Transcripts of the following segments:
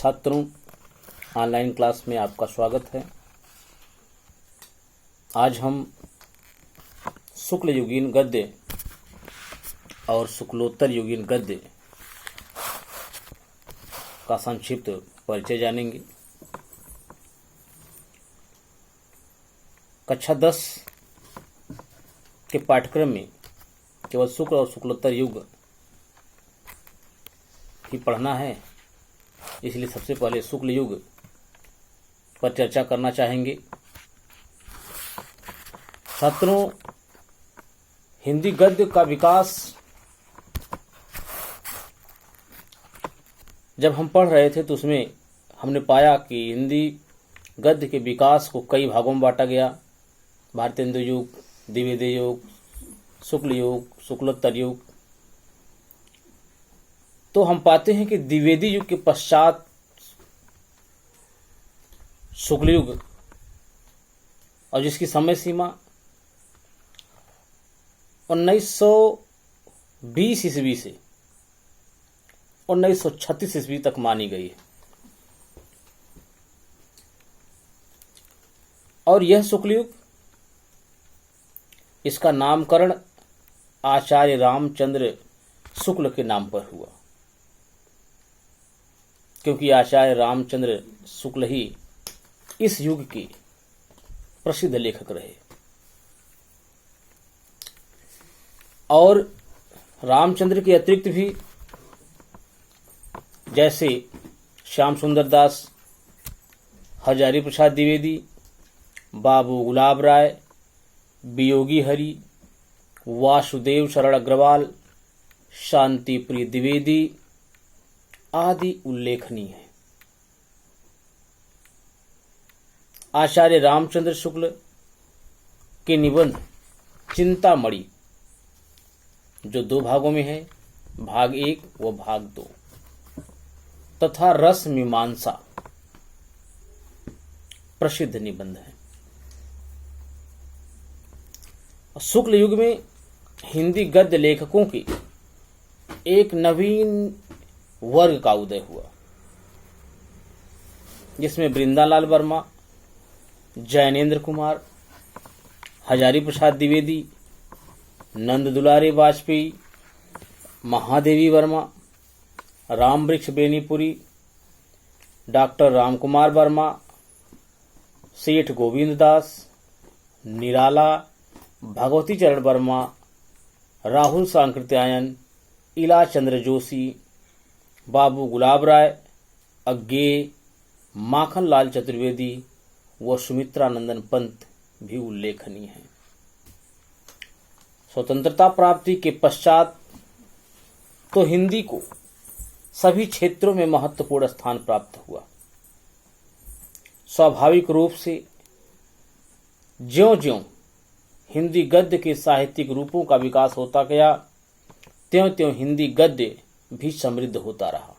छात्रों, online class में आपका स्वागत है। आज हम शुक्ल युगीन गद्य और शुक्लोत्तर युगीन गद्य का संक्षिप्त परिचय जानेंगे। कक्षा 10 के पाठ्यक्रम में केवल शुक्ल और शुक्लोत्तर युग ही पढ़ना है, इसलिए सबसे पहले शुक्ल युग पर चर्चा करना चाहेंगे। छात्रों, हिंदी गद्य का विकास जब हम पढ़ रहे थे तो उसमें हमने पाया कि हिंदी गद्य के विकास को कई भागों में बांटा गया। भारतेंदु युग, द्विवेदी युग, शुक्ल युग, शुक्लोत्तर युग। तो हम पाते हैं कि द्विवेदी युग के पश्चात शुक्ल युग, और जिसकी समय सीमा 1920 ईस्वी से 1936 ईस्वी तक मानी गई है। और यह शुक्ल युग, इसका नामकरण आचार्य रामचंद्र शुक्ल के नाम पर हुआ, क्योंकि आचार्य रामचंद्र शुक्ल ही इस युग के प्रसिद्ध लेखक रहे। और रामचंद्र के अतिरिक्त भी जैसे श्याम सुंदर दास, हजारी प्रसाद द्विवेदी, बाबू गुलाब राय, वियोगी हरि, वासुदेव शरण अग्रवाल, शांति प्रिय द्विवेदी आदि उल्लेखनीय है। आचार्य रामचंद्र शुक्ल के निबंध चिंतामणि, जो 2 भागों में है, भाग 1 व भाग 2, तथा रस मीमांसा प्रसिद्ध निबंध है। शुक्ल युग में हिंदी गद्य लेखकों के एक नवीन वर्ग का उदय हुआ, जिसमें वृंदालाल वर्मा, जैनेन्द्र कुमार, हजारी प्रसाद द्विवेदी, नंद दुलारे वाजपेयी, महादेवी वर्मा, रामवृक्ष बेनीपुरी, डॉक्टर रामकुमार वर्मा, सेठ गोविंद दास, निराला, भगवती चरण वर्मा, राहुल सांकृत्यायन, इला चंद्र जोशी, बाबू गुलाब राय, अज्ञेय, माखन लाल चतुर्वेदी व सुमित्रानंदन पंत भी उल्लेखनीय हैं। स्वतंत्रता प्राप्ति के पश्चात तो हिंदी को सभी क्षेत्रों में महत्वपूर्ण स्थान प्राप्त हुआ। स्वाभाविक रूप से ज्यों-ज्यों हिंदी गद्य के साहित्यिक रूपों का विकास होता गया, त्यों-त्यों हिंदी गद्य भी समृद्ध होता रहा,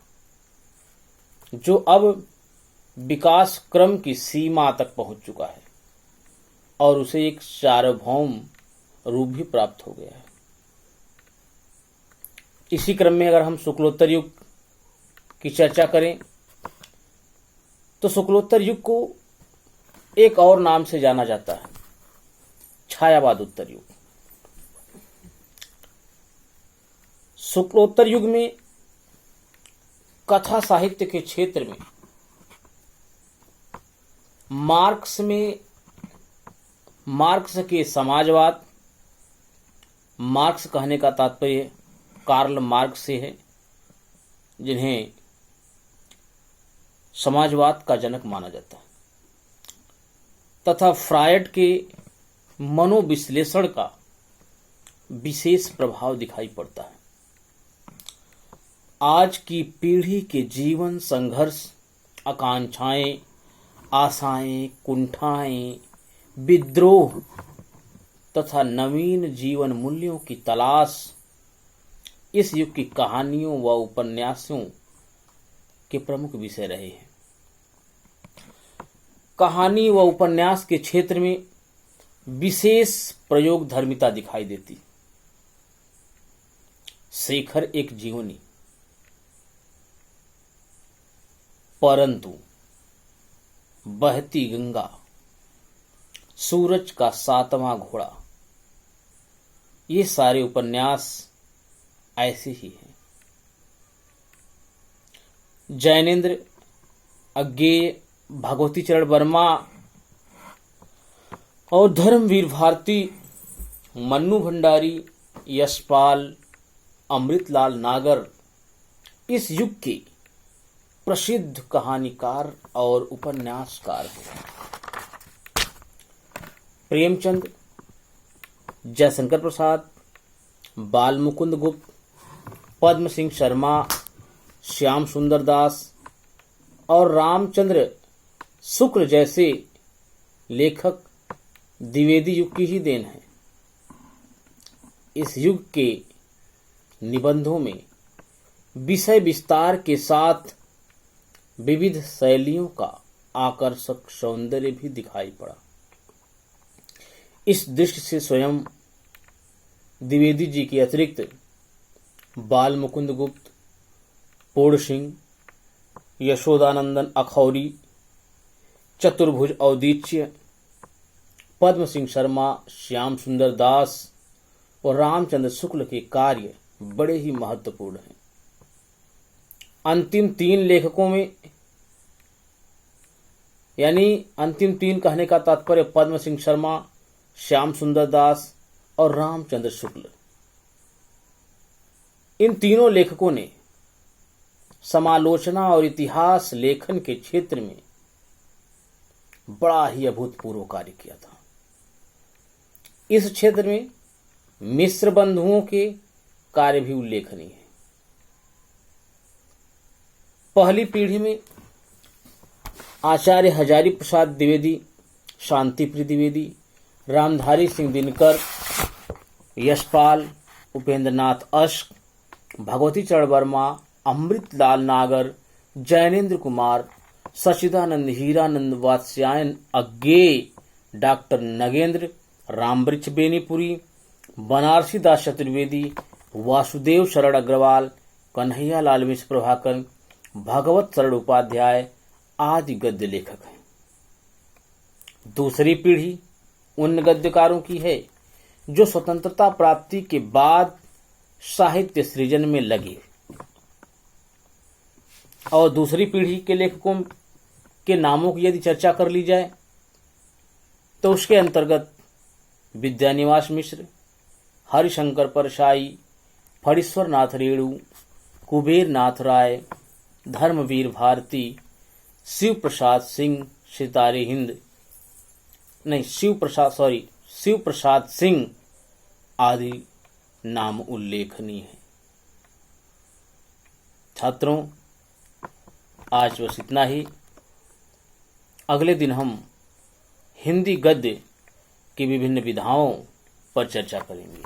जो अब विकास क्रम की सीमा तक पहुंच चुका है और उसे एक सार्वभौम रूप भी प्राप्त हो गया है। इसी क्रम में अगर हम शुक्लोत्तर युग की चर्चा करें तो शुक्लोत्तर युग को एक और नाम से जाना जाता है, छायावाद उत्तर युग। शुक्लोत्तर युग में कथा साहित्य के क्षेत्र में मार्क्स के समाजवाद, मार्क्स कहने का तात्पर्य कार्ल मार्क्स से है, जिन्हें समाजवाद का जनक माना जाता है, तथा फ्रायड के मनोविश्लेषण का विशेष प्रभाव दिखाई पड़ता है। आज की पीढ़ी के जीवन संघर्ष, आकांक्षाएं, आशाएं, कुंठाएं, विद्रोह तथा नवीन जीवन मूल्यों की तलाश इस युग की कहानियों व उपन्यासों के प्रमुख विषय रहे हैं। कहानी व उपन्यास के क्षेत्र में विशेष प्रयोग धर्मिता दिखाई देती। शेखर एक जीवनी, परंतु, बहती गंगा, सूरज का सातवां घोड़ा, ये सारे उपन्यास ऐसे ही हैं। जैनेन्द्र, अज्ञेय, भगवती चरण वर्मा और धर्मवीर भारती, मन्नू भंडारी, यशपाल, अमृतलाल नागर इस युग के प्रसिद्ध कहानीकार और उपन्यासकार हैं। प्रेमचंद, जयशंकर प्रसाद, बाल मुकुंद गुप्त, पद्म सिंह शर्मा, श्याम सुंदर दास और रामचंद्र शुक्ल जैसे लेखक द्विवेदी युग की ही देन है। इस युग के निबंधों में विषय विस्तार के साथ विविध शैलियों का आकर्षक सौंदर्य भी दिखाई पड़ा। इस दृष्टि से स्वयं द्विवेदी जी के अतिरिक्त बाल मुकुंद गुप्त, पूर्ण सिंह, यशोदानंदन अखौरी, चतुर्भुज औदीच्य, पद्म सिंह शर्मा, श्याम सुंदर दास और रामचंद्र शुक्ल के कार्य बड़े ही महत्वपूर्ण हैं। अंतिम तीन लेखकों में, यानी अंतिम तीन कहने का तात्पर्य पद्म सिंह शर्मा, श्याम सुंदर दास और रामचंद्र शुक्ल, इन तीनों लेखकों ने समालोचना और इतिहास लेखन के क्षेत्र में बड़ा ही अभूतपूर्व कार्य किया था। इस क्षेत्र में मिश्र बंधुओं के कार्य भी उल्लेखनीय है। पहली पीढ़ी में आचार्य हजारी प्रसाद द्विवेदी, शांतिप्रिय द्विवेदी, रामधारी सिंह दिनकर, यशपाल, उपेंद्रनाथ अश्क, भगवती चरण वर्मा, अमृतलाल नागर, जैनेन्द्र कुमार, सच्चिदानंद हीरानंद वात्स्यायन अज्ञेय, डॉक्टर नगेंद्र, रामवृक्ष बेनीपुरी, बनारसी दास चतुर्वेदी, वासुदेव शरण अग्रवाल, कन्हैया लाल मिश्र प्रभाकर, भगवत शरण उपाध्याय आदि गद्य लेखक हैं। दूसरी पीढ़ी उन गद्यकारों की है जो स्वतंत्रता प्राप्ति के बाद साहित्य सृजन में लगे, और दूसरी पीढ़ी के लेखकों के नामों की यदि चर्चा कर ली जाए तो उसके अंतर्गत विद्यानिवास मिश्र, हरिशंकर परशाई, फणीश्वर नाथ रेणु, कुबेर नाथ राय, धर्मवीर भारती, शिव प्रसाद सिंह, सितारे हिंद, नहीं शिव प्रसाद सिंह आदि नाम उल्लेखनीय है। छात्रों, आज बस इतना ही। अगले दिन हम हिंदी गद्य की विभिन्न विधाओं पर चर्चा करेंगे।